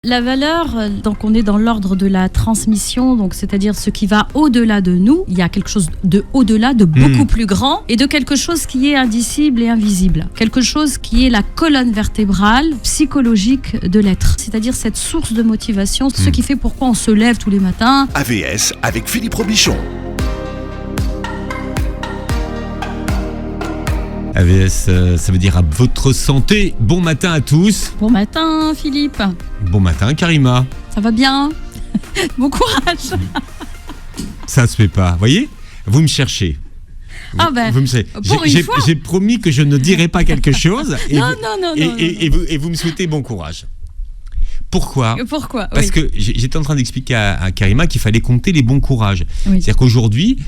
La valeur, donc on est dans l'ordre de la transmission, donc c'est-à-dire ce qui va au-delà de nous. Il y a quelque chose de au-delà, de beaucoup plus grand, et de quelque chose qui est indicible et invisible. Quelque chose qui est la colonne vertébrale psychologique de l'être. C'est-à-dire cette source de motivation, ce qui fait pourquoi on se lève tous les matins. AVS avec Philippe Robichon. AVS, ça veut dire à votre santé. Bon matin à tous. Bon matin Philippe. Bon matin Karima. Ça va bien? Bon courage. Ça se fait pas, voyez? Vous me cherchez. Ah ben, vous me cherchez. J'ai promis que je ne dirais pas quelque chose. Non. Et vous me souhaitez bon courage. Pourquoi ? Parce que j'étais en train d'expliquer à Karima qu'il fallait compter les bons courages. Oui. C'est-à-dire qu'aujourd'hui,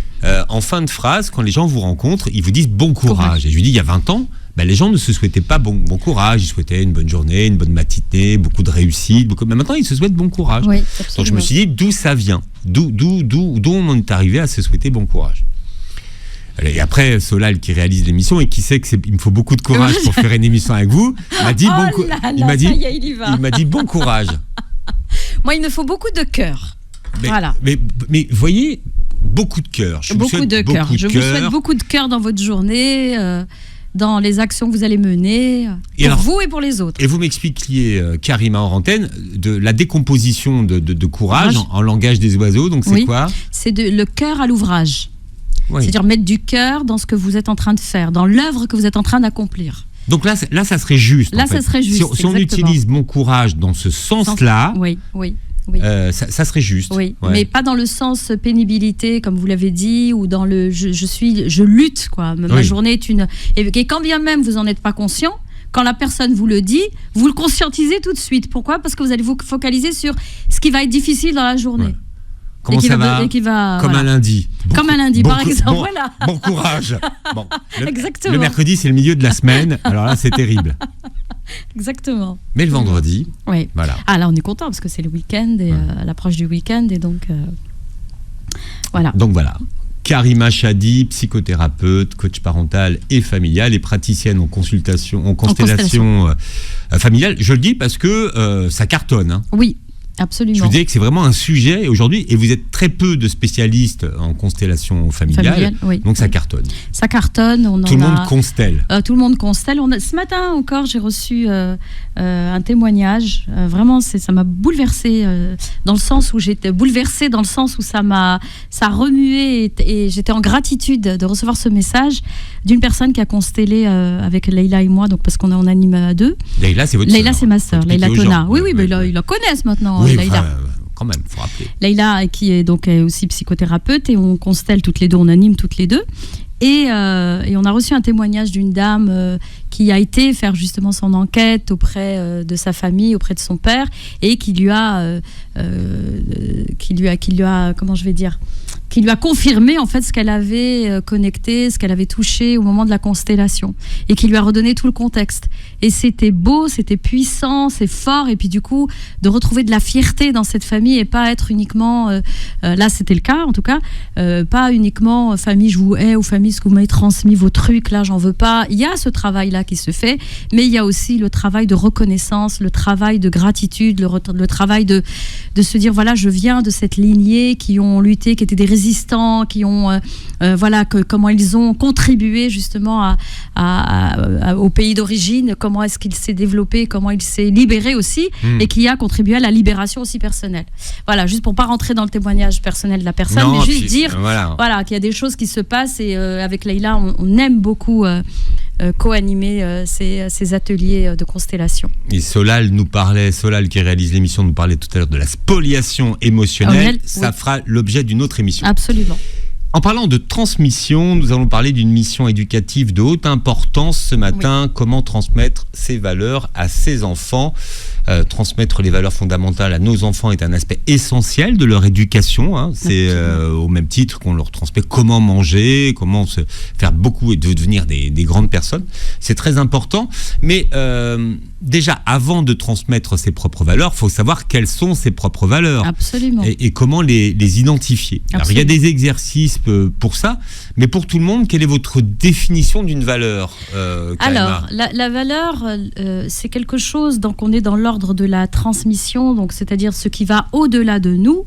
en fin de phrase, quand les gens vous rencontrent, ils vous disent bon courage. Et je lui dis, il y a 20 ans, les gens ne se souhaitaient pas bon courage. Ils souhaitaient une bonne journée, une bonne matinée, beaucoup de réussite. Mais maintenant, ils se souhaitent bon courage. Oui, donc je me suis dit, d'où ça vient ? D'où on en est arrivé à se souhaiter bon courage ? Et après, Solal qui réalise l'émission et qui sait qu'il me faut beaucoup de courage pour faire une émission avec vous, m'a dit il m'a dit bon courage. Moi, il me faut beaucoup de cœur. Voilà. Mais voyez, beaucoup de cœur. Je vous souhaite beaucoup de cœur dans votre journée, dans les actions que vous allez mener, vous et pour les autres. Et vous m'expliquiez, Karima en antenne, de la décomposition de courage en langage des oiseaux. Donc c'est quoi ? C'est le cœur à l'ouvrage. Oui. C'est-à-dire mettre du cœur dans ce que vous êtes en train de faire, dans l'œuvre que vous êtes en train d'accomplir. Donc là ça serait juste. Là, ça serait juste. Si on utilise bon courage dans ce sens-là, oui. ça serait juste. Oui, mais pas dans le sens pénibilité, comme vous l'avez dit, ou dans le je lutte, quoi. Ma journée est une. Et quand bien même vous n'en êtes pas conscient, quand la personne vous le dit, vous le conscientisez tout de suite. Pourquoi ? Parce que vous allez vous focaliser sur ce qui va être difficile dans la journée. Ouais. Comment ça va ? Comme un lundi. Comme un lundi, par exemple. Bon courage. Exactement. Le mercredi, c'est le milieu de la semaine. Alors là, c'est terrible. Exactement. Mais le vendredi, oui. Voilà. Ah là, on est content parce que c'est le week-end et à l'approche du week-end. Et donc, voilà. Donc voilà. Karima Chadi, psychothérapeute, coach parental et familial et praticienne en constellation familiale. Je le dis parce que ça cartonne. Hein. Oui. Absolument. Je vous disais que c'est vraiment un sujet aujourd'hui, et vous êtes très peu de spécialistes en constellation familiale, donc ça cartonne. Ça cartonne. Tout le monde constelle. Tout le monde constelle. Ce matin encore, j'ai reçu un témoignage. Vraiment, ça m'a bouleversée dans le sens où ça m'a remué et j'étais en gratitude de recevoir ce message d'une personne qui a constellé avec Leïla et moi, donc parce qu'on anime à deux. Leïla, c'est votre sœur. Leïla, c'est ma sœur. Leïla Tona. Oui, mais ils la connaissent maintenant. Oui, Leïla. Quand même, faut rappeler. Leïla, qui est donc aussi psychothérapeute, et on constelle toutes les deux, on anime toutes les deux. Et on a reçu un témoignage d'une dame qui a été faire justement son enquête auprès de sa famille, auprès de son père, et qui lui a confirmé en fait ce qu'elle avait connecté, ce qu'elle avait touché au moment de la constellation, et qui lui a redonné tout le contexte. Et c'était beau, c'était puissant, c'est fort, et puis du coup de retrouver de la fierté dans cette famille et pas être uniquement, là c'était le cas en tout cas, pas uniquement famille je vous hais ou famille ce que vous m'avez transmis vos trucs, là j'en veux pas. Il y a ce travail-là qui se fait, mais il y a aussi le travail de reconnaissance, le travail de gratitude, le travail de se dire voilà, je viens de cette lignée qui ont lutté, qui étaient des résistants, qui ont comment ils ont contribué justement au pays d'origine, comment est-ce qu'il s'est développé, comment il s'est libéré aussi, et qui a contribué à la libération aussi personnelle. Voilà, juste pour pas rentrer dans le témoignage personnel de la personne, mais juste dire qu'il y a des choses qui se passent, et avec Leïla, on aime beaucoup co-animer ces ateliers de constellation. Et Solal qui réalise l'émission, nous parlait tout à l'heure de la spoliation émotionnelle. Ça fera l'objet d'une autre émission. Absolument. En parlant de transmission, nous allons parler d'une mission éducative de haute importance ce matin. Comment transmettre ses valeurs à ses enfants ? Transmettre les valeurs fondamentales à nos enfants est un aspect essentiel de leur éducation. Hein. C'est au même titre qu'on leur transmet comment manger, comment se faire beaucoup et devenir des grandes personnes. C'est très important. Mais déjà, avant de transmettre ses propres valeurs, il faut savoir quelles sont ses propres valeurs. Absolument. Et comment les identifier. Alors, il y a des exercices pour ça, mais pour tout le monde, quelle est votre définition d'une valeur, Alors, la valeur, c'est quelque chose, donc on est dans l'ordre l'ordre de la transmission, donc c'est-à-dire ce qui va au-delà de nous.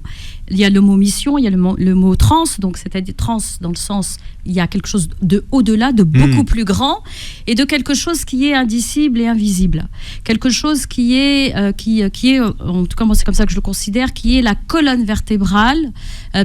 Il y a le mot mission, il y a le mot trans, donc c'est-à-dire trans dans le sens, il y a quelque chose de au-delà, de beaucoup plus grand, et de quelque chose qui est indicible et invisible. Quelque chose qui est, en tout cas moi c'est comme ça que je le considère, qui est la colonne vertébrale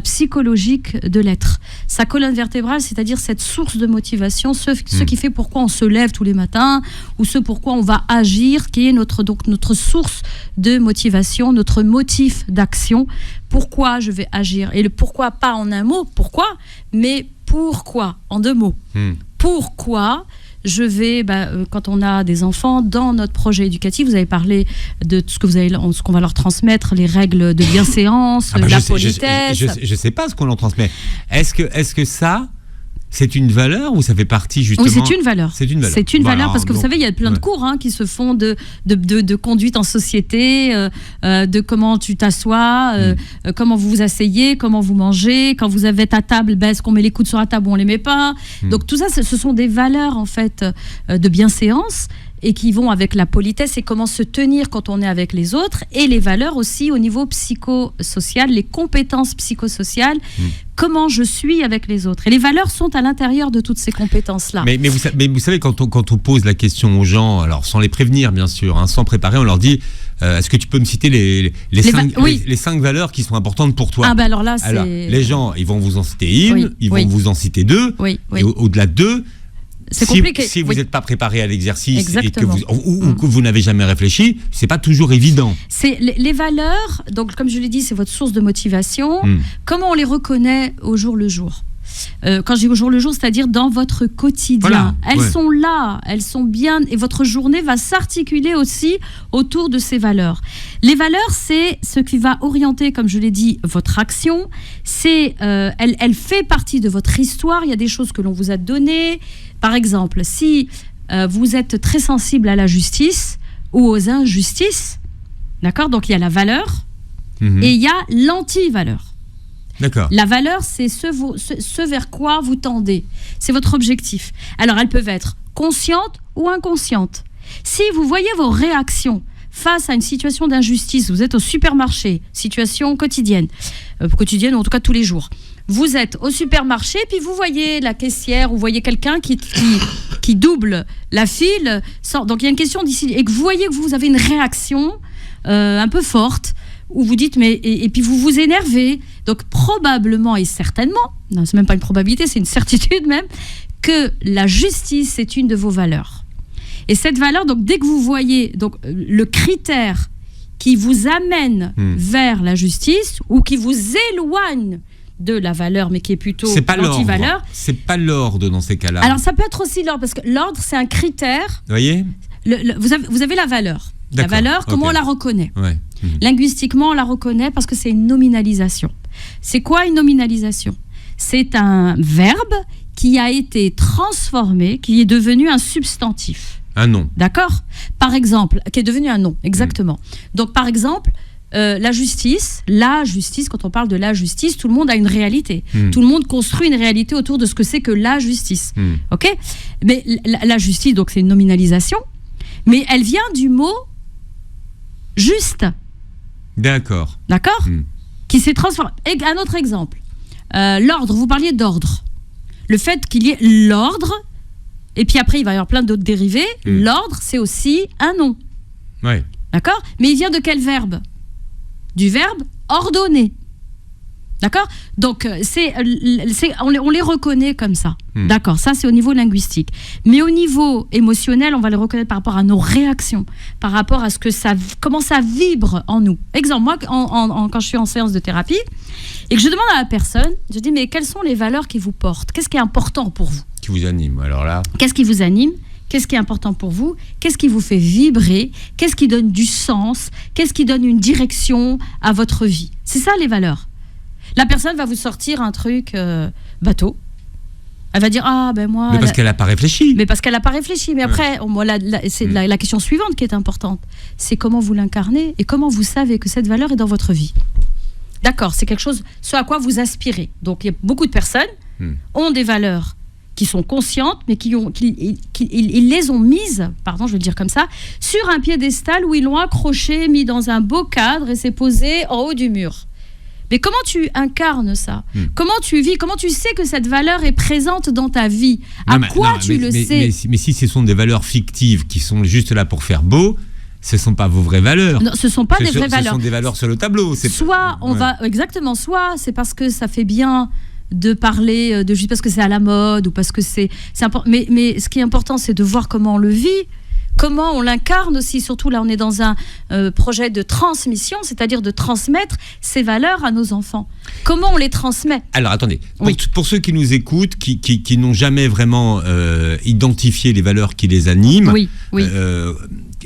psychologique de l'être. Sa colonne vertébrale, c'est-à-dire cette source de motivation, ce qui fait pourquoi on se lève tous les matins, ou ce pourquoi on va agir, qui est notre source de motivation, notre motif d'action. Pourquoi je vais agir? Et le pourquoi, pas en un mot, pourquoi, mais pourquoi, en 2 mots. Pourquoi je vais, quand on a des enfants, dans notre projet éducatif, vous avez parlé de ce qu'on va leur transmettre, les règles de bienséance, la politesse. Je ne sais pas ce qu'on leur transmet. Est-ce que ça... c'est une valeur ou ça fait partie justement... Oui, c'est une valeur. C'est une valeur. C'est une valeur parce que vous savez, il y a plein de cours qui se font de conduite en société, de comment tu t'assois, comment vous vous asseyez, comment vous mangez, quand vous êtes à table, est-ce qu'on met les coudes sur la table ou on les met pas. Donc tout ça, ce sont des valeurs en fait de bienséance et qui vont avec la politesse et comment se tenir quand on est avec les autres, et les valeurs aussi au niveau psychosocial, les compétences psychosociales, comment je suis avec les autres. Et les valeurs sont à l'intérieur de toutes ces compétences-là. Mais vous savez, quand on pose la question aux gens, alors sans les prévenir bien sûr, sans préparer, on leur dit est-ce que tu peux me citer les 5 valeurs qui sont importantes pour toi? Alors là, les gens, ils vont vous en citer une, ils vont vous en citer 2, et au-delà de 2, c'est compliqué. Si vous n'êtes pas préparé à l'exercice et que vous n'avez jamais réfléchi, c'est pas toujours évident. C'est les valeurs, donc comme je l'ai dit, c'est votre source de motivation. Comment on les reconnaît au jour le jour? Quand je dis au jour le jour, c'est-à-dire dans votre quotidien. Elles sont là, elles sont bien, et votre journée va s'articuler aussi autour de ces valeurs. Les valeurs, c'est ce qui va orienter, comme je l'ai dit, votre action. Elle fait partie de votre histoire. Il y a des choses que l'on vous a données. Par exemple, si vous êtes très sensible à la justice ou aux injustices, d'accord, donc il y a la valeur et il y a l'anti-valeur. D'accord. La valeur, c'est ce vers quoi vous tendez. C'est votre objectif. Alors, elles peuvent être conscientes ou inconscientes. Si vous voyez vos réactions face à une situation d'injustice, vous êtes au supermarché, situation quotidienne ou en tout cas tous les jours. Vous êtes au supermarché, puis vous voyez la caissière, vous voyez quelqu'un qui double la file. Donc il y a une question d'ici, et que vous voyez que vous avez une réaction un peu forte, où vous dites, et puis vous vous énervez. Donc probablement et certainement, non, c'est même pas une probabilité, c'est une certitude même, que la justice est une de vos valeurs. Et cette valeur, donc dès que vous voyez donc, le critère qui vous amène vers la justice, ou qui vous éloigne de la valeur, mais qui est plutôt l'anti-valeur. C'est pas l'ordre dans ces cas-là. Alors ça peut être aussi l'ordre, parce que l'ordre, c'est un critère. Vous voyez, vous avez la valeur. D'accord. La valeur, comment on la reconnaît? Ouais. Linguistiquement, on la reconnaît parce que c'est une nominalisation. C'est quoi une nominalisation? C'est un verbe qui a été transformé, qui est devenu un substantif. Un nom. D'accord? Par exemple, qui est devenu un nom, exactement. Donc par exemple, la justice, quand on parle de la justice, tout le monde a une réalité. Tout le monde construit une réalité autour de ce que c'est que la justice. Ok? Mais la justice, donc c'est une nominalisation, mais elle vient du mot juste. D'accord. D'accord? Qui s'est transformé. Et un autre exemple. L'ordre, vous parliez d'ordre. Le fait qu'il y ait l'ordre, et puis après il va y avoir plein d'autres dérivés, l'ordre c'est aussi un nom. Ouais. D'accord? Mais il vient de quel verbe? Du verbe ordonner. D'accord? Donc, on les reconnaît comme ça. D'accord, ça c'est au niveau linguistique. Mais au niveau émotionnel, on va les reconnaître par rapport à nos réactions, par rapport à comment ça vibre en nous. Exemple, moi, quand je suis en séance de thérapie, et que je demande à la personne, je dis, mais quelles sont les valeurs qui vous portent? Qu'est-ce qui est important pour vous? Qui vous anime, alors là? Qu'est-ce qui vous anime? Qu'est-ce qui est important pour vous? Qu'est-ce qui vous fait vibrer? Qu'est-ce qui donne du sens? Qu'est-ce qui donne une direction à votre vie? C'est ça les valeurs. La personne va vous sortir un truc bateau. Elle va dire moi. Mais parce qu'elle n'a pas réfléchi. Mais parce qu'elle n'a pas réfléchi. Mais après, c'est la question suivante qui est importante. C'est comment vous l'incarnez et comment vous savez que cette valeur est dans votre vie. D'accord, c'est quelque chose, ce à quoi vous aspirez. Donc il y a beaucoup de personnes ont des valeurs qui sont conscientes, mais ils les ont mises, pardon, je vais le dire comme ça, sur un piédestal où ils l'ont accroché, mis dans un beau cadre et c'est posé en haut du mur. Mais comment tu incarnes ça ? Comment tu vis ? Comment tu sais que cette valeur est présente dans ta vie ? Tu le sais ? Mais si ce sont des valeurs fictives qui sont juste là pour faire beau, ce ne sont pas vos vraies valeurs. Non, ce ne sont pas des vraies valeurs. Ce sont des valeurs sur le tableau. Soit c'est parce que ça fait bien de parler de juste parce que c'est à la mode ou parce que c'est important. Mais ce qui est important, c'est de voir comment on le vit, comment on l'incarne aussi. Surtout là, on est dans un projet de transmission, c'est-à-dire de transmettre ces valeurs à nos enfants. Comment on les transmet ? Alors attendez, pour ceux qui nous écoutent, qui n'ont jamais vraiment identifié les valeurs qui les animent,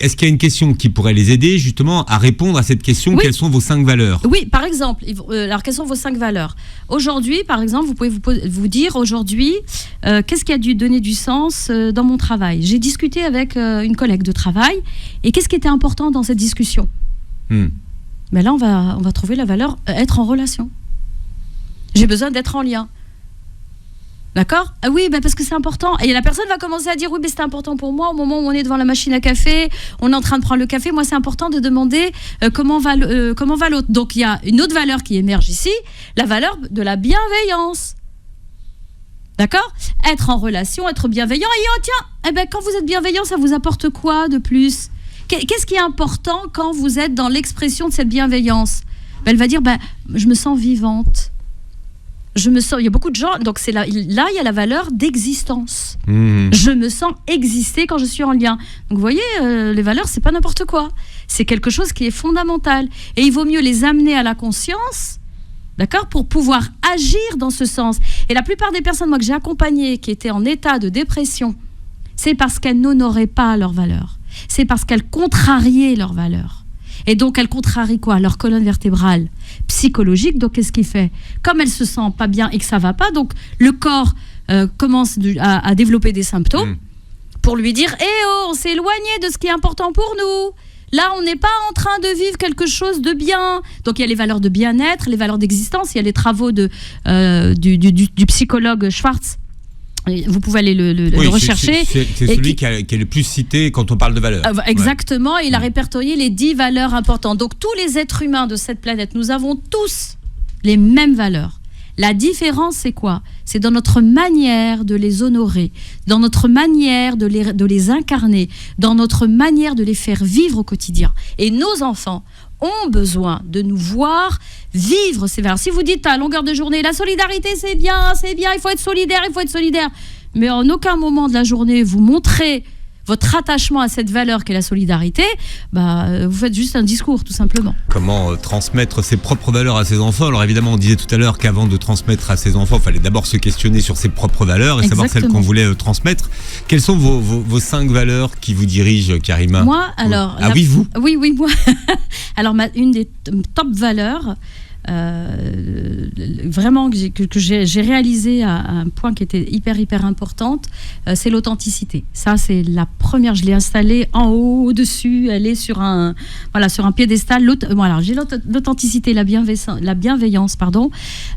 est-ce qu'il y a une question qui pourrait les aider justement à répondre à cette question ? Quelles sont vos 5 valeurs ? Oui, par exemple. Alors, quelles sont vos 5 valeurs ? Aujourd'hui, par exemple, vous pouvez vous dire aujourd'hui, qu'est-ce qui a dû donner du sens dans mon travail ? J'ai discuté avec une collègue de travail et qu'est-ce qui était important dans cette discussion ? Mais là, on va trouver la valeur être en relation. J'ai besoin d'être en lien. D'accord ? Ah oui, parce que c'est important. Et la personne va commencer à dire oui, mais c'est important pour moi au moment où on est devant la machine à café, on est en train de prendre le café. Moi, c'est important de demander comment va l'autre. Donc, il y a une autre valeur qui émerge ici, la valeur de la bienveillance. D'accord ? Être en relation, être bienveillant. Et tiens, quand vous êtes bienveillant, ça vous apporte quoi de plus ? Qu'est-ce qui est important quand vous êtes dans l'expression de cette bienveillance ? Elle va dire, je me sens vivante. Il y a beaucoup de gens, donc là il y a la valeur d'existence. Je me sens exister quand je suis en lien. Donc vous voyez, les valeurs, c'est pas n'importe quoi. C'est quelque chose qui est fondamental. Et il vaut mieux les amener à la conscience, d'accord, pour pouvoir agir dans ce sens. Et la plupart des personnes, moi, que j'ai accompagnées, qui étaient en état de dépression, c'est parce qu'elles n'honoraient pas leurs valeurs. C'est parce qu'elles contrariaient leurs valeurs. Et donc, elle contrarie quoi ? Leur colonne vertébrale psychologique. Donc, qu'est-ce qu'il fait ? Comme elle se sent pas bien et que ça va pas, donc le corps commence à développer des symptômes pour lui dire on s'est éloigné de ce qui est important pour nous. Là, on n'est pas en train de vivre quelque chose de bien. Donc, il y a les valeurs de bien-être, les valeurs d'existence. Il y a les travaux du psychologue Schwartz. Vous pouvez aller le rechercher. C'est celui qui est le plus cité quand on parle de valeurs. Exactement, il a répertorié les 10 valeurs importantes. Donc tous les êtres humains de cette planète, nous avons tous les mêmes valeurs. La différence, c'est quoi ? C'est dans notre manière de les honorer, dans notre manière de les incarner, dans notre manière de les faire vivre au quotidien. Et nos enfants ont besoin de nous voir vivre ces valeurs. Si vous dites à longueur de journée, la solidarité c'est bien, il faut être solidaire, mais en aucun moment de la journée vous montrez votre attachement à cette valeur qu'est la solidarité, vous faites juste un discours, tout simplement. Comment transmettre ses propres valeurs à ses enfants ? Alors évidemment, on disait tout à l'heure qu'avant de transmettre à ses enfants, il fallait d'abord se questionner sur ses propres valeurs et savoir celles qu'on voulait transmettre. Quelles sont vos 5 valeurs qui vous dirigent, Karima ? Moi, alors... vous ? Oui, moi. Alors, une des top valeurs... vraiment que j'ai réalisé à un point qui était hyper importante, c'est l'authenticité. Ça, c'est la première, je l'ai installée en haut, au-dessus, elle est sur un piédestal. J'ai l'authenticité, la bienveillance,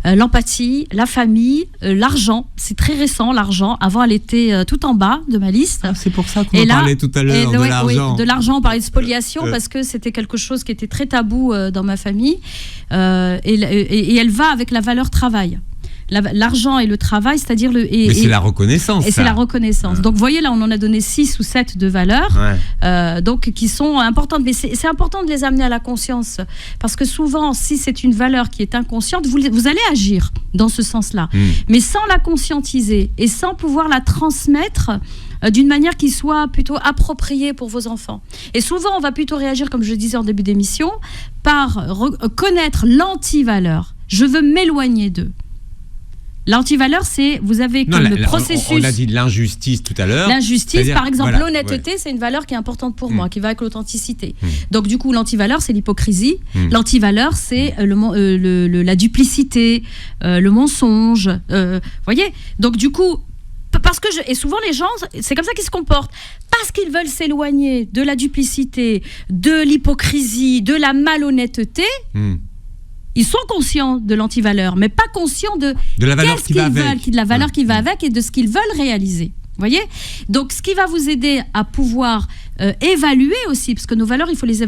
l'empathie, la famille, l'argent. C'est très récent, l'argent. Avant, elle était tout en bas de ma liste. Ah, c'est pour ça qu'on en parlait tout à l'heure, de l'argent. Oui, de l'argent, on parlait de spoliation parce que c'était quelque chose qui était très tabou dans ma famille. Et elle va avec la valeur travail. L'argent et le travail, c'est-à-dire mais c'est la reconnaissance. Et c'est la reconnaissance. Donc, vous voyez, là, on en a donné 6 ou 7 de valeurs, donc qui sont importantes. Mais c'est important de les amener à la conscience, parce que souvent, si c'est une valeur qui est inconsciente, vous allez agir dans ce sens-là, mais sans la conscientiser et sans pouvoir la transmettre d'une manière qui soit plutôt appropriée pour vos enfants. Et souvent, on va plutôt réagir, comme je le disais en début d'émission, par connaître l'anti-valeur. Je veux m'éloigner d'eux. L'anti-valeur, c'est, vous avez comme le processus... On a dit de l'injustice tout à l'heure. L'injustice, par exemple, l'honnêteté, c'est une valeur qui est importante pour moi, qui va avec l'authenticité. Donc, du coup, l'anti-valeur, c'est l'hypocrisie. L'anti-valeur, c'est la duplicité, le mensonge. Voyez ? Donc, du coup, et souvent, les gens, c'est comme ça qu'ils se comportent. Parce qu'ils veulent s'éloigner de la duplicité, de l'hypocrisie, de la malhonnêteté... Ils sont conscients de l'antivaleur, mais pas conscients de la valeur qui va avec. De la valeur qui va avec et de ce qu'ils veulent réaliser. Vous voyez ? Donc, ce qui va vous aider à pouvoir évaluer aussi, parce que nos valeurs, il faut les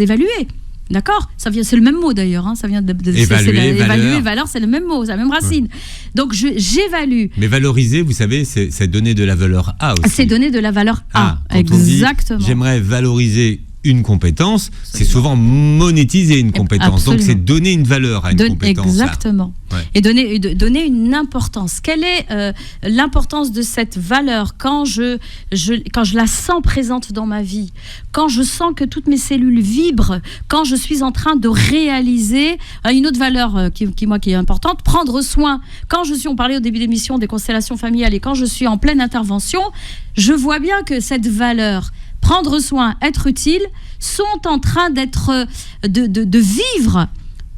évaluer. D'accord ? C'est le même mot d'ailleurs. Hein, ça vient évaluer, valeur, c'est le même mot, c'est la même racine. Ouais. Donc, j'évalue. Mais valoriser, vous savez, c'est donner de la valeur à aussi. C'est donner de la valeur à. Exactement. J'aimerais valoriser une compétence, c'est souvent monétiser une compétence. Absolument. Donc, c'est donner une valeur à une compétence. Exactement. Ouais. Et donner une importance. Quelle est l'importance de cette valeur quand je la sens présente dans ma vie, quand je sens que toutes mes cellules vibrent, quand je suis en train de réaliser une autre valeur qui est importante, prendre soin. Quand on parlait au début d'émission des constellations familiales et quand je suis en pleine intervention, je vois bien que cette valeur, prendre soin, être utile, sont en train de vivre,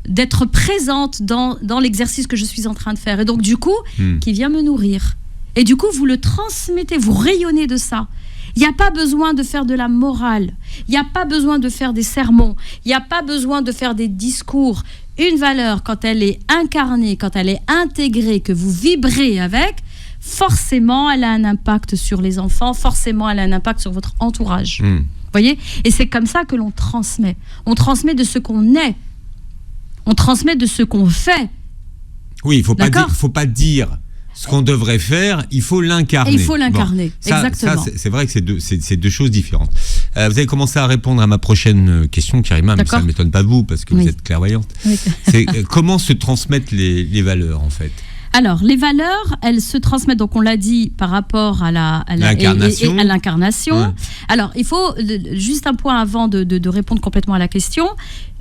d'être présente dans l'exercice que je suis en train de faire. Et donc, du coup, qui vient me nourrir. Et du coup, vous le transmettez, vous rayonnez de ça. Il n'y a pas besoin de faire de la morale. Il n'y a pas besoin de faire des sermons. Il n'y a pas besoin de faire des discours. Une valeur, quand elle est incarnée, quand elle est intégrée, que vous vibrez avec, forcément, elle a un impact sur les enfants, forcément, elle a un impact sur votre entourage. Vous voyez ? Et c'est comme ça que l'on transmet. On transmet de ce qu'on est. On transmet de ce qu'on fait. Oui, il ne faut pas dire ce qu'on devrait faire, il faut l'incarner. Et il faut l'incarner, exactement. Ça, c'est vrai que c'est deux choses différentes. Vous avez commencé à répondre à ma prochaine question, Karima, mais ça ne m'étonne pas vous, parce que vous êtes clairvoyante. Oui. C'est comment se transmettent les valeurs, en fait ? Alors, les valeurs, elles se transmettent, donc on l'a dit, par rapport à l'incarnation. Et à l'incarnation. Ouais. Alors, il faut, juste un point avant de répondre complètement à la question,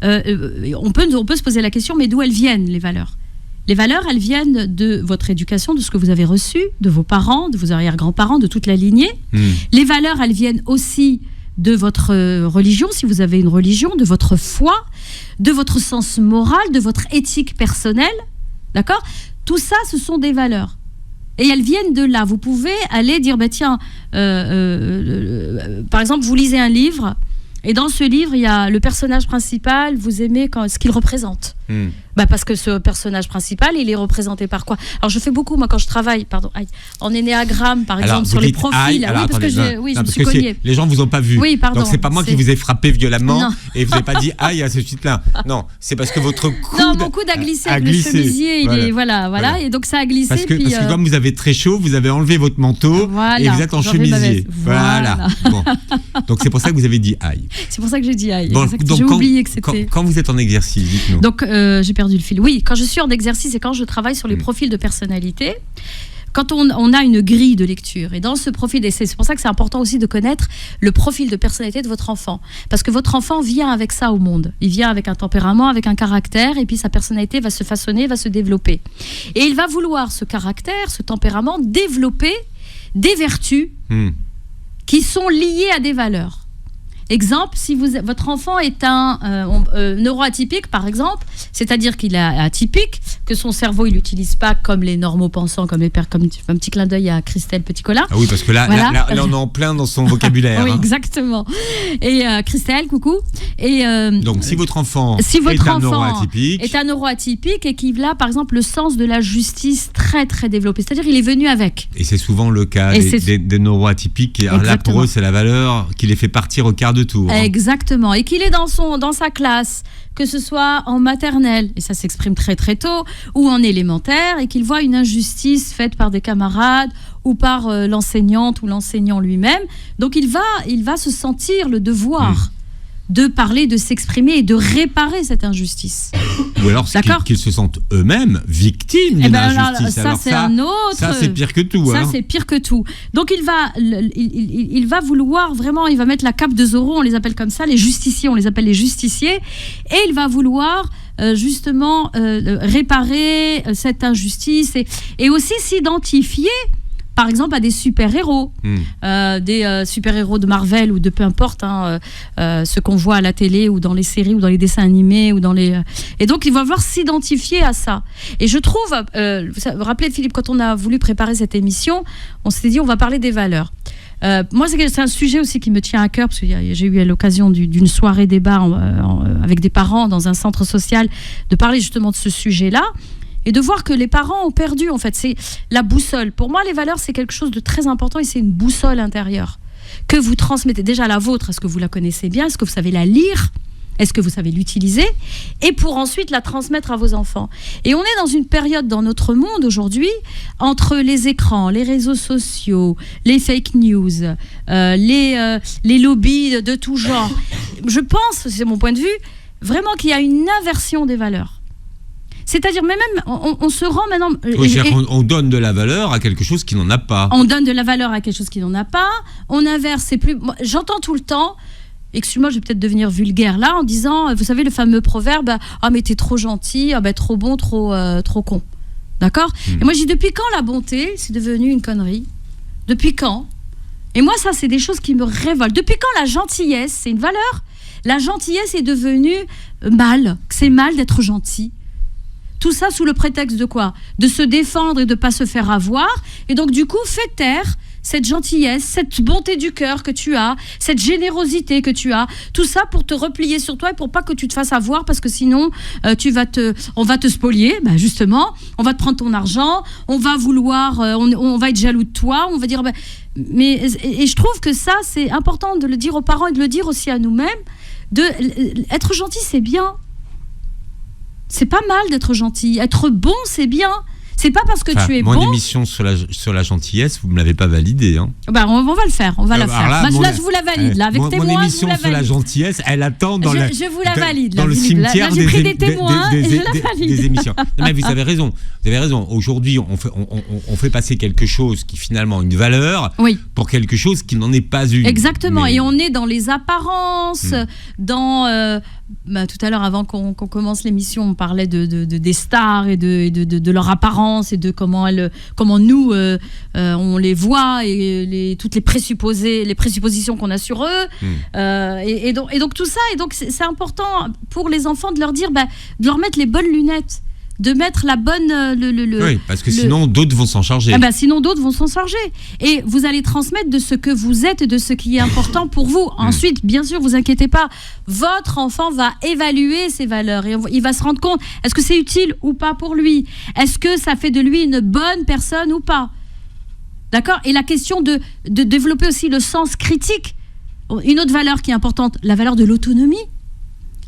on peut se poser la question, mais d'où elles viennent, les valeurs ? Les valeurs, elles viennent de votre éducation, de ce que vous avez reçu, de vos parents, de vos arrière-grands-parents, de toute la lignée. Les valeurs, elles viennent aussi de votre religion, si vous avez une religion, de votre foi, de votre sens moral, de votre éthique personnelle. D'accord ? Tout ça, ce sont des valeurs. Et elles viennent de là. Vous pouvez aller dire, tiens, par exemple, vous lisez un livre, et dans ce livre, il y a le personnage principal, vous aimez ce qu'il représente. Parce que ce personnage principal, il est représenté par quoi ? Alors, je fais beaucoup, moi, quand je travaille, en énéagramme, par exemple, sur les profils. Je me suis cognée. Les gens ne vous ont pas vu. Oui, pardon. Donc, c'est pas moi qui vous ai frappé violemment et vous n'avez pas dit aïe à ce titre-là. Non, c'est parce que votre coude. Non, mon coude a glissé avec le chemisier. Voilà. Et donc, ça a glissé. Parce que comme vous avez très chaud, vous avez enlevé votre manteau et vous êtes en chemisier. Voilà. Bon. Donc, c'est pour ça que vous avez dit aïe. C'est pour ça que j'ai dit aïe. J'ai oublié que c'était. Quand vous êtes en exercice, dites-nous. Donc, j'ai perdu le fil. Oui, quand je suis en exercice et quand je travaille sur les profils de personnalité, quand on a une grille de lecture, et dans ce profil, et c'est pour ça que c'est important aussi de connaître le profil de personnalité de votre enfant, parce que votre enfant vient avec ça au monde. Il vient avec un tempérament, avec un caractère, et puis sa personnalité va se façonner, va se développer. Et il va vouloir ce caractère, ce tempérament, développer des vertus qui sont liées à des valeurs. Exemple, si votre enfant est un neuroatypique, par exemple, c'est-à-dire qu'il est atypique, que son cerveau il l'utilise pas comme les normaux pensants, comme un petit clin d'œil à Christelle Petit-Collat. Ah oui, parce que là, on est en plein dans son vocabulaire. Oui, exactement. Et Christelle, coucou. Et donc, si votre enfant est un neuroatypique et qu'il a, par exemple, le sens de la justice très très développé, c'est-à-dire il est venu avec. Et c'est souvent le cas des neuroatypiques. Et là, pour eux, c'est la valeur qui les fait partir au quart de tour. Exactement. Et qu'il est dans sa classe, que ce soit en maternelle, et ça s'exprime très très tôt, ou en élémentaire, et qu'il voit une injustice faite par des camarades ou par l'enseignante ou l'enseignant lui-même. Donc il va se sentir le devoir de parler, de s'exprimer et de réparer cette injustice. Ou alors qu'ils se sentent eux-mêmes victimes d'une injustice. Ça, c'est pire que tout. Ça, c'est pire que tout. Donc, il va vouloir vraiment, il va mettre la cape de Zorro, on les appelle comme ça, les justiciers, on les appelle les justiciers, et il va vouloir justement réparer cette injustice et aussi s'identifier par exemple à des super-héros, des super-héros de Marvel ou de peu importe, ce qu'on voit à la télé ou dans les séries ou dans les dessins animés ou dans les... Et donc, il va falloir s'identifier à ça. Et je trouve, vous vous rappelez Philippe, quand on a voulu préparer cette émission, on s'était dit on va parler des valeurs. Moi, c'est un sujet aussi qui me tient à cœur, parce que j'ai eu l'occasion d'une soirée débat avec des parents dans un centre social, de parler justement de ce sujet-là, et de voir que les parents ont perdu, en fait, c'est la boussole. Pour moi, les valeurs, c'est quelque chose de très important, et c'est une boussole intérieure que vous transmettez. Déjà la vôtre, est-ce que vous la connaissez bien? Est-ce que vous savez la lire? Est-ce que vous savez l'utiliser? Et pour ensuite la transmettre à vos enfants. Et on est dans une période dans notre monde aujourd'hui, entre les écrans, les réseaux sociaux, les fake news, les lobbies de tout genre. Je pense, c'est mon point de vue, vraiment qu'il y a une inversion des valeurs. C'est-à-dire, même on se rend maintenant... on donne de la valeur à quelque chose qui n'en a pas. On donne de la valeur à quelque chose qui n'en a pas. On inverse, c'est plus... J'entends tout le temps... Excuse-moi, je vais peut-être devenir vulgaire là en disant, vous savez le fameux proverbe, ah mais t'es trop gentil, ah ben trop bon, trop con, d'accord? Et moi je dis, depuis quand la bonté c'est devenu une connerie? Depuis quand? Et moi ça c'est des choses qui me révoltent. Depuis quand la gentillesse c'est une valeur? La gentillesse est devenue mal, c'est mal d'être gentil. Tout ça sous le prétexte de quoi? De se défendre et de pas se faire avoir. Et donc du coup fais taire cette gentillesse, cette bonté du cœur que tu as, cette générosité que tu as, tout ça pour te replier sur toi et pour pas que tu te fasses avoir, parce que sinon on va te spolier, justement, on va te prendre ton argent, on va vouloir, on va être jaloux de toi, on va dire, et je trouve que ça c'est important de le dire aux parents et de le dire aussi à nous-mêmes, être gentil c'est bien, c'est pas mal d'être gentil, être bon c'est bien. C'est pas parce que tu es bon... Mon émission sur la gentillesse, vous ne me l'avez pas validée. Hein. On va le faire, on va la faire. Là, je vous la valide. Là, avec témoins, mon émission sur la gentillesse, elle attend dans je vous la valide. Dans le cimetière j'ai pris des témoins et je la valide. Des émissions. Non, mais vous avez raison. Aujourd'hui, on fait passer quelque chose qui finalement une valeur pour quelque chose qui n'en est pas une. Exactement. Et on est dans les apparences, dans... tout à l'heure, avant qu'on commence l'émission, on parlait des stars et de leur apparence et de comment nous on les voit et toutes les présuppositions qu'on a sur eux. Et donc tout ça, et donc c'est important pour les enfants de leur dire, de leur mettre les bonnes lunettes, de mettre la bonne... oui, parce que sinon d'autres vont s'en charger. Sinon d'autres vont s'en charger. Et vous allez transmettre de ce que vous êtes et de ce qui est important pour vous. Ensuite, bien sûr, vous inquiétez pas, votre enfant va évaluer ses valeurs et il va se rendre compte, est-ce que c'est utile ou pas pour lui? Est-ce que ça fait de lui une bonne personne ou pas? D'accord? Et la question de développer aussi le sens critique. Une autre valeur qui est importante, la valeur de l'autonomie.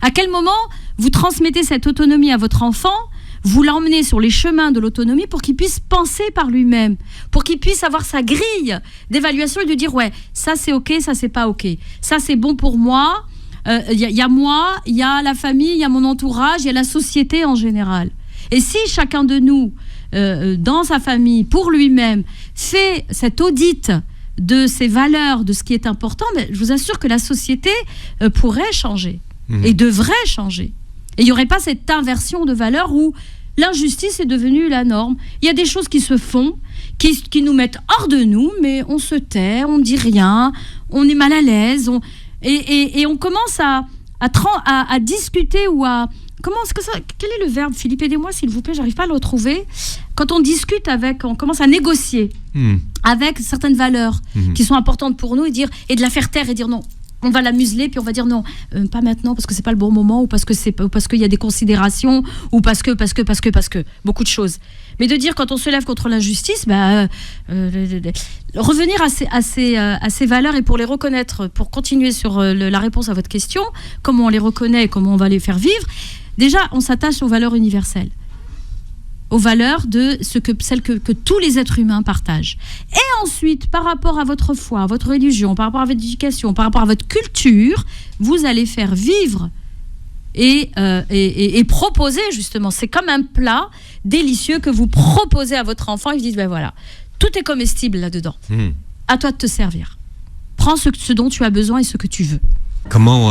À quel moment vous transmettez cette autonomie à votre enfant? Vous l'emmenez sur les chemins de l'autonomie pour qu'il puisse penser par lui-même, pour qu'il puisse avoir sa grille d'évaluation et de dire, ouais, ça c'est ok, ça c'est pas ok, ça c'est bon pour moi, y a moi, il y a la famille, il y a mon entourage, il y a la société en général. Et si chacun de nous, dans sa famille, pour lui-même, fait cet audit de ses valeurs, de ce qui est important, je vous assure que la société pourrait changer et devrait changer. Et il n'y aurait pas cette inversion de valeurs où l'injustice est devenue la norme. Il y a des choses qui se font, qui nous mettent hors de nous, mais on se tait, on ne dit rien, on est mal à l'aise, et on commence à discuter ou à... Quel est le verbe, Philippe? Aidez-moi s'il vous plaît, j'arrive pas à le retrouver. Quand on discute on commence à négocier avec certaines valeurs qui sont importantes pour nous et de la faire taire et dire non. On va la museler, puis on va dire non, pas maintenant parce que c'est pas le bon moment, ou parce qu'il y a des considérations, ou parce que beaucoup de choses. Mais de dire quand on se lève contre l'injustice, revenir à ces valeurs et pour les reconnaître, pour continuer sur la réponse à votre question, comment on les reconnaît, comment on va les faire vivre. Déjà, on s'attache aux valeurs universelles, aux valeurs de celles que tous les êtres humains partagent. Et ensuite, par rapport à votre foi, à votre religion, par rapport à votre éducation, par rapport à votre culture, vous allez faire vivre et proposer, justement. C'est comme un plat délicieux que vous proposez à votre enfant et vous dites, voilà, tout est comestible là-dedans. À toi de te servir. Prends ce dont tu as besoin et ce que tu veux. Comment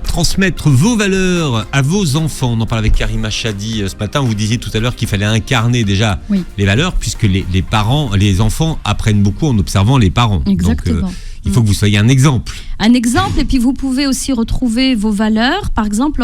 transmettre vos valeurs à vos enfants? On en parle avec Karima Chadi ce matin. Vous disiez tout à l'heure qu'il fallait incarner déjà les valeurs, puisque les enfants apprennent beaucoup en observant les parents. Exactement. Donc, Il faut que vous soyez un exemple. Un exemple, et puis vous pouvez aussi retrouver vos valeurs, par exemple,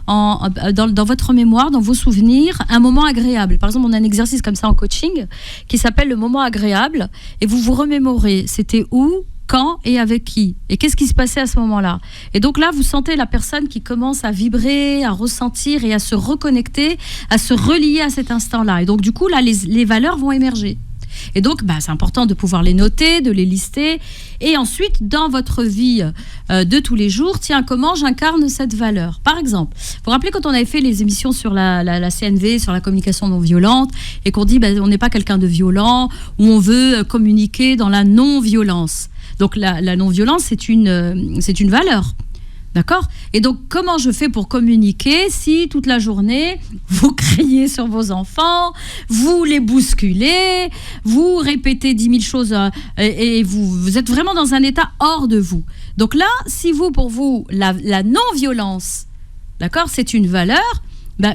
dans votre mémoire, dans vos souvenirs, un moment agréable. Par exemple, on a un exercice comme ça en coaching qui s'appelle le moment agréable, et vous vous remémorez, c'était où, quand et avec qui, et qu'est-ce qui se passait à ce moment-là. Et donc là, vous sentez la personne qui commence à vibrer, à ressentir et à se reconnecter, à se relier à cet instant-là. Et donc du coup, là, les valeurs vont émerger. Et donc, c'est important de pouvoir les noter, de les lister. Et ensuite, dans votre vie de tous les jours, tiens, comment j'incarne cette valeur ? Par exemple, vous vous rappelez quand on avait fait les émissions sur la CNV, sur la communication non violente, et qu'on dit on n'est pas quelqu'un de violent, ou on veut communiquer dans la non-violence. Donc la non-violence, c'est une valeur. D'accord ? Et donc, comment je fais pour communiquer si toute la journée, vous criez sur vos enfants, vous les bousculez, vous répétez 10 000 choses et vous êtes vraiment dans un état hors de vous. Donc là, si pour vous, la non-violence, d'accord, c'est une valeur,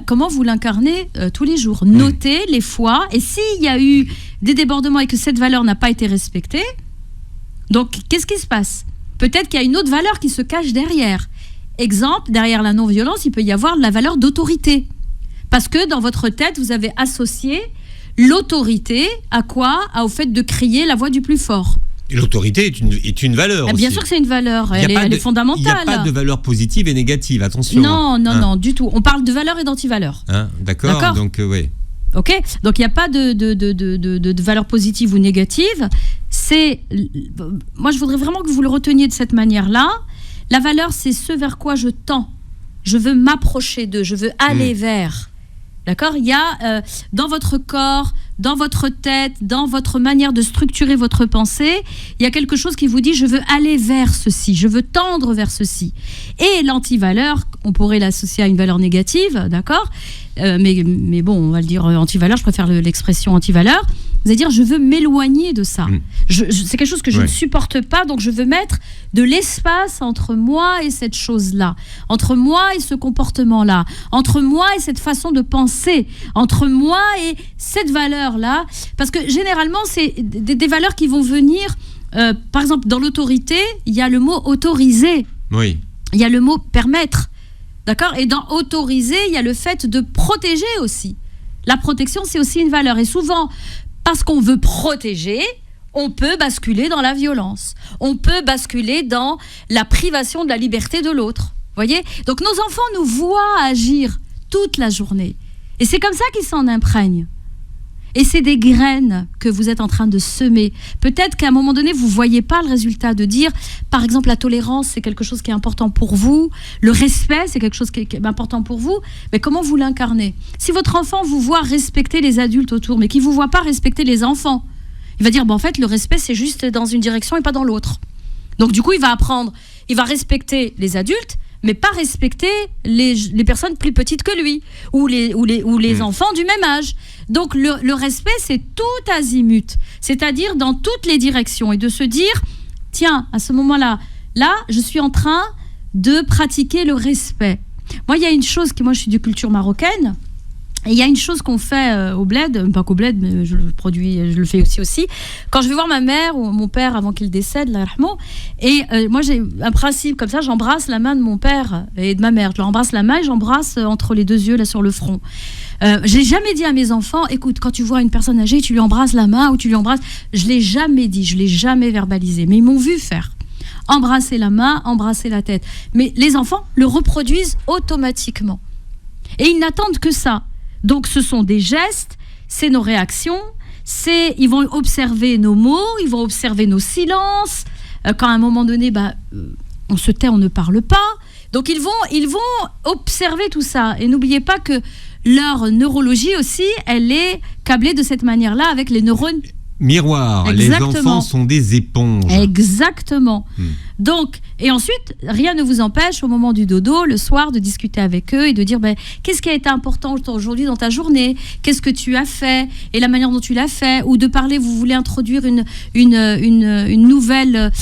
comment vous l'incarnez tous les jours ? Notez les fois, et s'il y a eu des débordements et que cette valeur n'a pas été respectée, donc qu'est-ce qui se passe ? Peut-être qu'il y a une autre valeur qui se cache derrière. Exemple, derrière la non-violence, il peut y avoir la valeur d'autorité. Parce que dans votre tête, vous avez associé l'autorité à quoi ? Au fait de crier la voix du plus fort. Et l'autorité est une valeur aussi. Bien sûr que c'est une valeur, elle est fondamentale. Il n'y a pas de valeur positive et négative, attention. Non, du tout. On parle de valeur et d'antivaleur. D'accord. Donc, oui. Ok, donc il n'y a pas de valeur positive ou négative. Moi, je voudrais vraiment que vous le reteniez de cette manière-là. La valeur, c'est ce vers quoi je tends. Je veux m'approcher d'eux, je veux aller vers. D'accord ? Il y a dans votre corps, dans votre tête, dans votre manière de structurer votre pensée, il y a quelque chose qui vous dit je veux aller vers ceci, je veux tendre vers ceci. Et l'antivaleur, on pourrait l'associer à une valeur négative, d'accord ? Mais bon, on va le dire anti-valeur, je préfère l'expression anti-valeur. Vous allez dire, je veux m'éloigner de ça. C'est quelque chose que je ne supporte pas, donc je veux mettre de l'espace entre moi et cette chose-là, entre moi et ce comportement-là, entre moi et cette façon de penser, entre moi et cette valeur-là. Parce que généralement, c'est des valeurs qui vont venir, par exemple, dans l'autorité, il y a le mot autoriser. Oui. Il y a le mot permettre. D'accord ? Et dans autoriser, il y a le fait de protéger aussi. La protection, c'est aussi une valeur. Et souvent, parce qu'on veut protéger, on peut basculer dans la violence. On peut basculer dans la privation de la liberté de l'autre. Voyez ? Donc nos enfants nous voient agir toute la journée. Et c'est comme ça qu'ils s'en imprègnent. Et c'est des graines que vous êtes en train de semer. Peut-être qu'à un moment donné, vous ne voyez pas le résultat de dire, par exemple, la tolérance, c'est quelque chose qui est important pour vous. Le respect, c'est quelque chose qui est important pour vous. Mais comment vous l'incarnez ? Si votre enfant vous voit respecter les adultes autour, mais qu'il ne vous voit pas respecter les enfants, il va dire, en fait, le respect, c'est juste dans une direction et pas dans l'autre. Donc, du coup, il va apprendre, il va respecter les adultes, mais pas respecter les personnes plus petites que lui, ou les enfants du même âge. Donc le respect, c'est tout azimut, c'est-à-dire dans toutes les directions, et de se dire, tiens, à ce moment-là, je suis en train de pratiquer le respect. Moi, il y a une chose, moi je suis de culture marocaine, et il y a une chose qu'on fait au bled, pas qu'au bled, mais je le fais aussi. Quand je vais voir ma mère ou mon père avant qu'il décède, et moi j'ai un principe comme ça, j'embrasse la main de mon père et de ma mère. Je leur embrasse la main et j'embrasse entre les deux yeux, là sur le front. J'ai jamais dit à mes enfants, écoute, quand tu vois une personne âgée, tu lui embrasses la main ou tu lui embrasses. Je l'ai jamais dit, je l'ai jamais verbalisé, mais ils m'ont vu faire. Embrasser la main, embrasser la tête. Mais les enfants le reproduisent automatiquement. Et ils n'attendent que ça. Donc ce sont des gestes, c'est nos réactions, ils vont observer nos mots, ils vont observer nos silences. Quand à un moment donné, on se tait, on ne parle pas. Donc ils vont observer tout ça. Et n'oubliez pas que leur neurologie aussi, elle est câblée de cette manière-là avec les neurones. Miroir, exactement. Les enfants sont des éponges. Exactement. Donc, et ensuite, rien ne vous empêche au moment du dodo, le soir, de discuter avec eux et de dire qu'est-ce qui a été important aujourd'hui dans ta journée, qu'est-ce que tu as fait et la manière dont tu l'as fait, ou de parler, vous voulez introduire une nouvelle,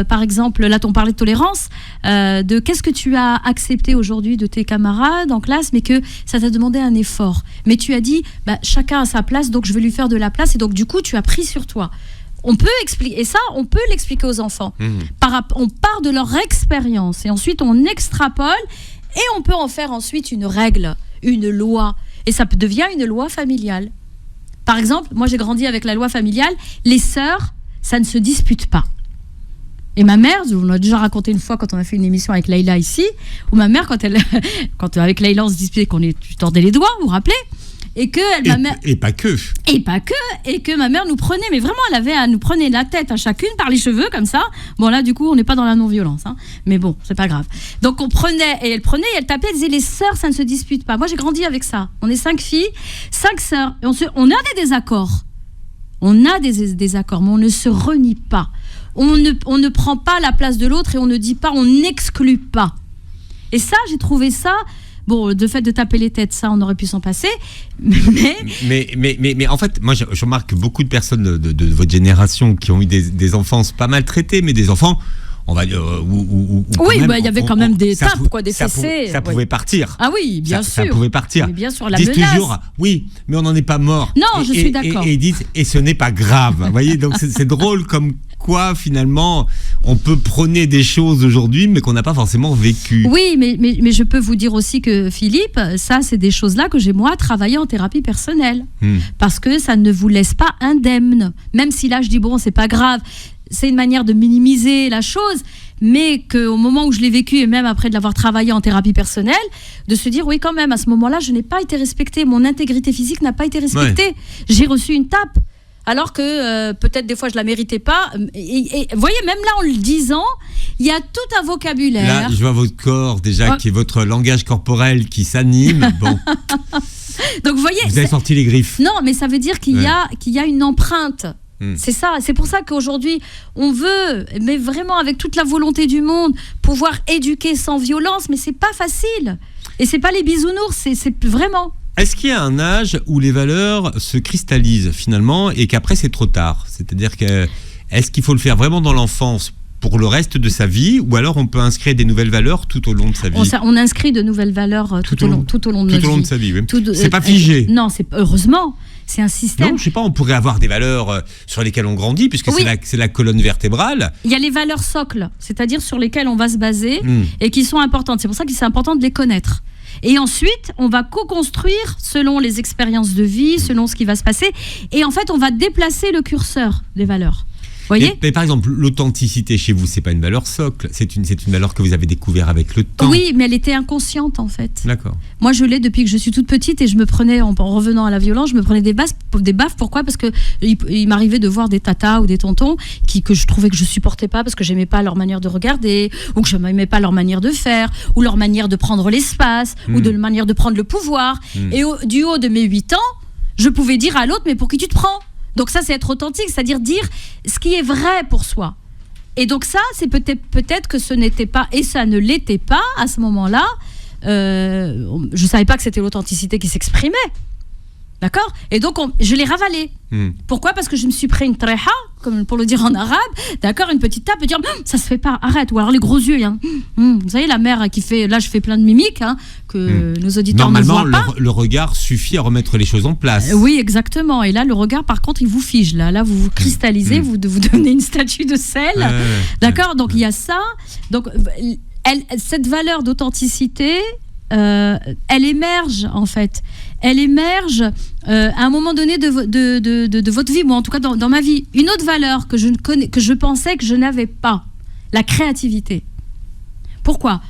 par exemple, là on parlait de tolérance, de qu'est-ce que tu as accepté aujourd'hui de tes camarades en classe, mais que ça t'a demandé un effort. Mais tu as dit, chacun a sa place, donc je vais lui faire de la place, et donc du coup tu as pris sur toi. on peut expliquer, et ça, on peut l'expliquer aux enfants. On part de leur expérience et ensuite on extrapole et on peut en faire ensuite une règle, une loi. Et ça devient une loi familiale. Par exemple, moi j'ai grandi avec la loi familiale, les sœurs, ça ne se dispute pas. Et ma mère, on a déjà raconté une fois quand on a fait une émission avec Leïla ici, où ma mère, quand avec Leïla on se disputait, je tordais les doigts, vous vous rappelez ? Et pas que ma mère nous prenait, mais vraiment elle nous prenait la tête à chacune par les cheveux comme ça. Bon là du coup on n'est pas dans la non-violence, hein. Mais bon c'est pas grave. Donc on prenait et elle tapait, elle disait les sœurs ça ne se dispute pas. Moi j'ai grandi avec ça. On est 5 filles, 5 sœurs, et on a des désaccords. On a des désaccords, mais on ne se renie pas. On ne prend pas la place de l'autre et on ne dit pas, on n'exclut pas. Et ça j'ai trouvé ça. Bon, de fait de taper les têtes, ça, on aurait pu s'en passer. Mais en fait, moi, je remarque beaucoup de personnes de votre génération qui ont eu des enfances pas maltraitées, mais des enfants, on va dire... oui, il y avait quand même des tapes, des cessez. Ça pouvait partir. Ah oui, bien sûr. Ça pouvait partir. Mais bien sûr, la menace. Ils disent toujours, oui, mais on n'en est pas mort. Non, je suis d'accord. Et ils disent, et ce n'est pas grave. Vous voyez, donc c'est drôle comme quoi, finalement, on peut prôner des choses aujourd'hui, mais qu'on n'a pas forcément vécues. Oui, mais je peux vous dire aussi que, Philippe, ça, c'est des choses-là que j'ai, moi, travaillé en thérapie personnelle. Parce que ça ne vous laisse pas indemne. Même si là, je dis, bon, c'est pas grave. C'est une manière de minimiser la chose, mais qu'au moment où je l'ai vécu, et même après de l'avoir travaillé en thérapie personnelle, de se dire, oui, quand même, à ce moment-là, je n'ai pas été respectée. Mon intégrité physique n'a pas été respectée. Ouais. J'ai reçu une tape. Alors que peut-être des fois je la méritais pas. Et vous voyez, même là en le disant, il y a tout un vocabulaire. Là, je vois votre corps déjà, qui est votre langage corporel qui s'anime. Bon. Donc vous voyez, vous avez sorti les griffes. Non, mais ça veut dire qu'il y a une empreinte. C'est ça, c'est pour ça qu'aujourd'hui on veut, mais vraiment avec toute la volonté du monde, pouvoir éduquer sans violence, mais c'est pas facile. Et c'est pas les bisounours, c'est vraiment. Est-ce qu'il y a un âge où les valeurs se cristallisent finalement et qu'après c'est trop tard ? C'est-à-dire est-ce qu'il faut le faire vraiment dans l'enfance pour le reste de sa vie, ou alors on peut inscrire des nouvelles valeurs tout au long de sa vie ? On inscrit de nouvelles valeurs tout au long de notre vie. Tout au long de sa vie, oui. C'est pas figé. Non, heureusement. C'est un système. Non, je sais pas, on pourrait avoir des valeurs sur lesquelles on grandit, puisque c'est la colonne vertébrale. Il y a les valeurs socles, c'est-à-dire sur lesquelles on va se baser et qui sont importantes. C'est pour ça que c'est important de les connaître. Et ensuite, on va co-construire selon les expériences de vie, selon ce qui va se passer. Et en fait, on va déplacer le curseur des valeurs. Voyez ? Mais par exemple, l'authenticité chez vous, c'est pas une valeur socle, c'est une valeur que vous avez découvert avec le temps. Oui, mais elle était inconsciente en fait. D'accord. Moi, je l'ai depuis que je suis toute petite et je me prenais, en revenant à la violence, je me prenais des baffes. Pourquoi ? Parce que il m'arrivait de voir des tatas ou des tontons que je trouvais que je supportais pas parce que j'aimais pas leur manière de regarder, ou que je n'aimais pas leur manière de faire, ou leur manière de prendre l'espace, ou de leur manière de prendre le pouvoir. Et du haut de mes 8 ans, je pouvais dire à l'autre, mais pour qui tu te prends ? Donc ça, c'est être authentique, c'est-à-dire dire ce qui est vrai pour soi. Et donc ça, c'est peut-être que ce n'était pas, et ça ne l'était pas à ce moment-là. Je ne savais pas que c'était l'authenticité qui s'exprimait. D'accord ? Et donc, je l'ai ravalé. Pourquoi ? Parce que je me suis pris une treha, comme pour le dire en arabe, d'accord, une petite tape, et dire ça se fait pas, arrête. Ou alors les gros yeux, hein. Vous savez, la mère qui fait, là je fais plein de mimiques, hein, que nos auditeurs ne voient pas. Normalement, le regard suffit à remettre les choses en place. Oui, exactement. Et là, le regard, par contre, il vous fige. Là vous vous cristallisez, vous devenez une statue de sel. D'accord ? Donc, il y a ça. Donc, cette valeur d'authenticité, elle émerge, en fait. Elle émerge à un moment donné de votre vie, moi en tout cas dans ma vie. Une autre valeur que je pensais que je n'avais pas, la créativité. Pourquoi ?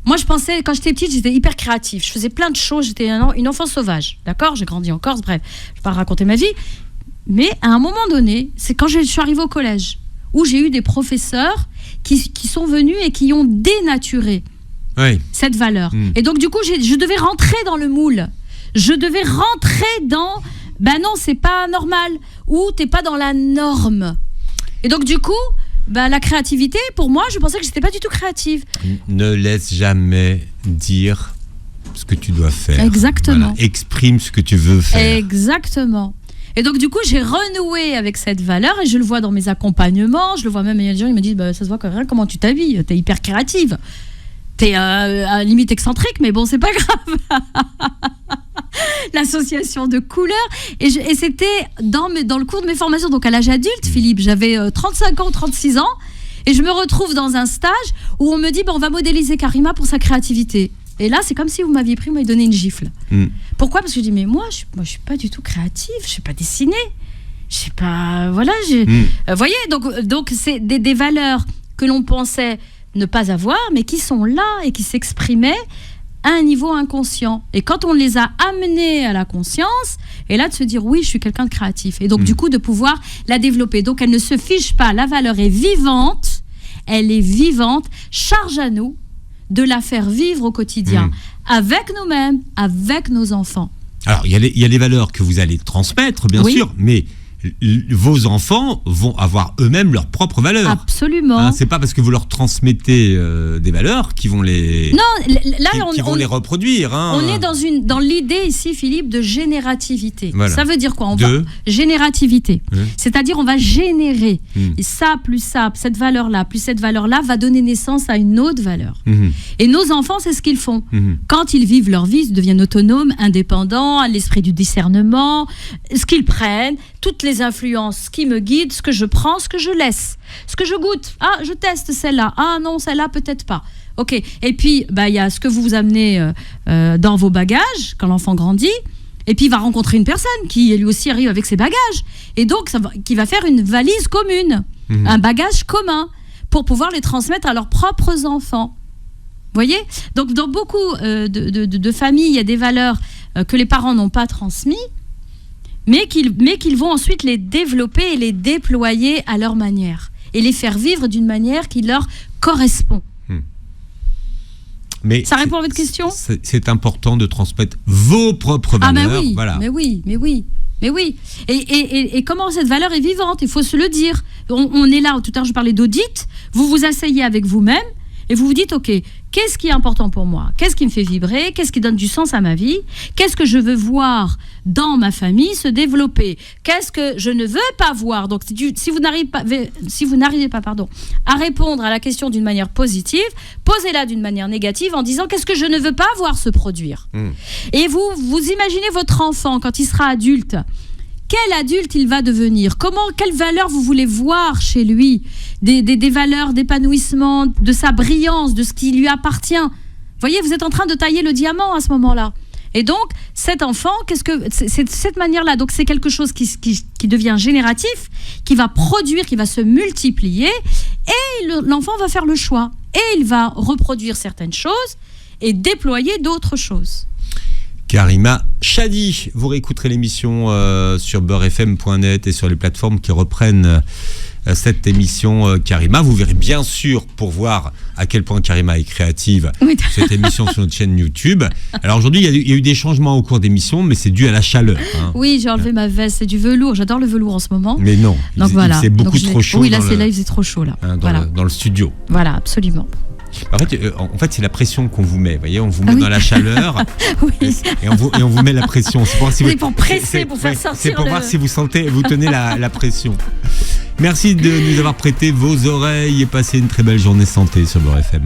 Moi je pensais, quand j'étais petite, j'étais hyper créative. Je faisais plein de choses, j'étais une enfant sauvage. D'accord ? J'ai grandi en Corse, bref, je ne vais pas raconter ma vie. Mais à un moment donné, c'est quand je suis arrivée au collège, où j'ai eu des professeurs qui sont venus et qui ont dénaturé cette valeur. Et donc du coup, je devais rentrer dans le moule. Je devais rentrer dans non, c'est pas normal, ou t'es pas dans la norme. Et donc du coup, la créativité, pour moi, je pensais que j'étais pas du tout créative. Ne laisse jamais dire ce que tu dois faire. Exactement. Voilà. Exprime ce que tu veux faire. Exactement. Et donc du coup, j'ai renoué avec cette valeur et je le vois dans mes accompagnements, je le vois même, il y a des gens qui me disent ça se voit quand même comment tu t'habilles, t'es hyper créative. T'es à limite excentrique, mais bon, c'est pas grave. l'association de couleurs. Et c'était dans le cours de mes formations, donc à l'âge adulte, Philippe, j'avais 35 ans, 36 ans, et je me retrouve dans un stage où on me dit, on va modéliser Karima pour sa créativité. Et là, c'est comme si vous m'aviez pris, vous m'avez donné une gifle. Pourquoi ? Parce que je dis, mais moi, je suis pas du tout créative, je sais pas dessiner, je sais pas, voilà. Voyez, donc c'est des valeurs que l'on pensait ne pas avoir, mais qui sont là et qui s'exprimaient à un niveau inconscient. Et quand on les a amenées à la conscience, et là de se dire, oui, je suis quelqu'un de créatif. Et donc, du coup, de pouvoir la développer. Donc, elle ne se fiche pas, la valeur est vivante, elle est vivante, charge à nous de la faire vivre au quotidien, avec nous-mêmes, avec nos enfants. Alors, il y a les valeurs que vous allez transmettre, bien sûr, mais vos enfants vont avoir eux-mêmes leurs propres valeurs. Absolument. C'est pas parce que vous leur transmettez des valeurs qu'ils vont les les reproduire. On est dans l'idée ici, Philippe, de générativité. Voilà. Ça veut dire quoi ? Générativité. C'est-à-dire on va générer. Et ça, cette valeur-là, plus cette valeur-là va donner naissance à une autre valeur. Et nos enfants, c'est ce qu'ils font. Quand ils vivent leur vie, ils deviennent autonomes, indépendants, à l'esprit du discernement, ce qu'ils prennent, toutes les influences qui me guident, ce que je prends, ce que je laisse, ce que je goûte. Ah, je teste celle-là. Ah non, celle-là, peut-être pas. Ok. Et puis, il y a ce que vous amenez dans vos bagages quand l'enfant grandit. Et puis, il va rencontrer une personne qui, lui aussi, arrive avec ses bagages. Et donc, qui va faire une valise commune, un bagage commun, pour pouvoir les transmettre à leurs propres enfants. Vous voyez ? Donc, dans beaucoup de familles, il y a des valeurs que les parents n'ont pas transmises, mais qu'ils vont ensuite les développer et les déployer à leur manière et les faire vivre d'une manière qui leur correspond. Mais ça répond à votre question ? C'est important de transmettre vos propres valeurs. Ah oui, voilà. mais oui. Et comment cette valeur est vivante ? Il faut se le dire. On est là, tout à l'heure je parlais d'audit, vous vous asseyez avec vous-même et vous vous dites, ok, qu'est-ce qui est important pour moi ? Qu'est-ce qui me fait vibrer ? Qu'est-ce qui donne du sens à ma vie ? Qu'est-ce que je veux voir dans ma famille se développer ? Qu'est-ce que je ne veux pas voir ? Donc, si vous n'arrivez pas, à répondre à la question d'une manière positive, posez-la d'une manière négative en disant, qu'est-ce que je ne veux pas voir se produire ? Et vous imaginez votre enfant quand il sera adulte. Quel adulte il va devenir ? Quelles valeurs vous voulez voir chez lui ? Des valeurs d'épanouissement, de sa brillance, de ce qui lui appartient. Vous voyez, vous êtes en train de tailler le diamant à ce moment-là. Et donc, cet enfant, c'est de cette manière-là. Donc, c'est quelque chose qui devient génératif, qui va produire, qui va se multiplier. Et l'enfant va faire le choix. Et il va reproduire certaines choses et déployer d'autres choses. Karima Chadi, vous réécouterez l'émission sur beurrefm.net et sur les plateformes qui reprennent cette émission Karima. Vous verrez bien sûr, pour voir à quel point Karima est créative, cette émission sur notre chaîne YouTube. Alors aujourd'hui, il y a eu des changements au cours d'émission, mais c'est dû à la chaleur. Oui, j'ai enlevé ma veste, c'est du velours. J'adore le velours en ce moment. Mais non, il faisait beaucoup trop chaud. Oui, là, il faisait trop chaud. Là. Dans le studio. Voilà, absolument. En fait, c'est la pression qu'on vous met. Vous voyez, on vous met dans la chaleur et on vous met la pression. C'est pour presser, pour faire sortir. C'est pour voir si vous tenez la pression. Merci de nous avoir prêté vos oreilles et passez une très belle journée santé sur Beurre FM.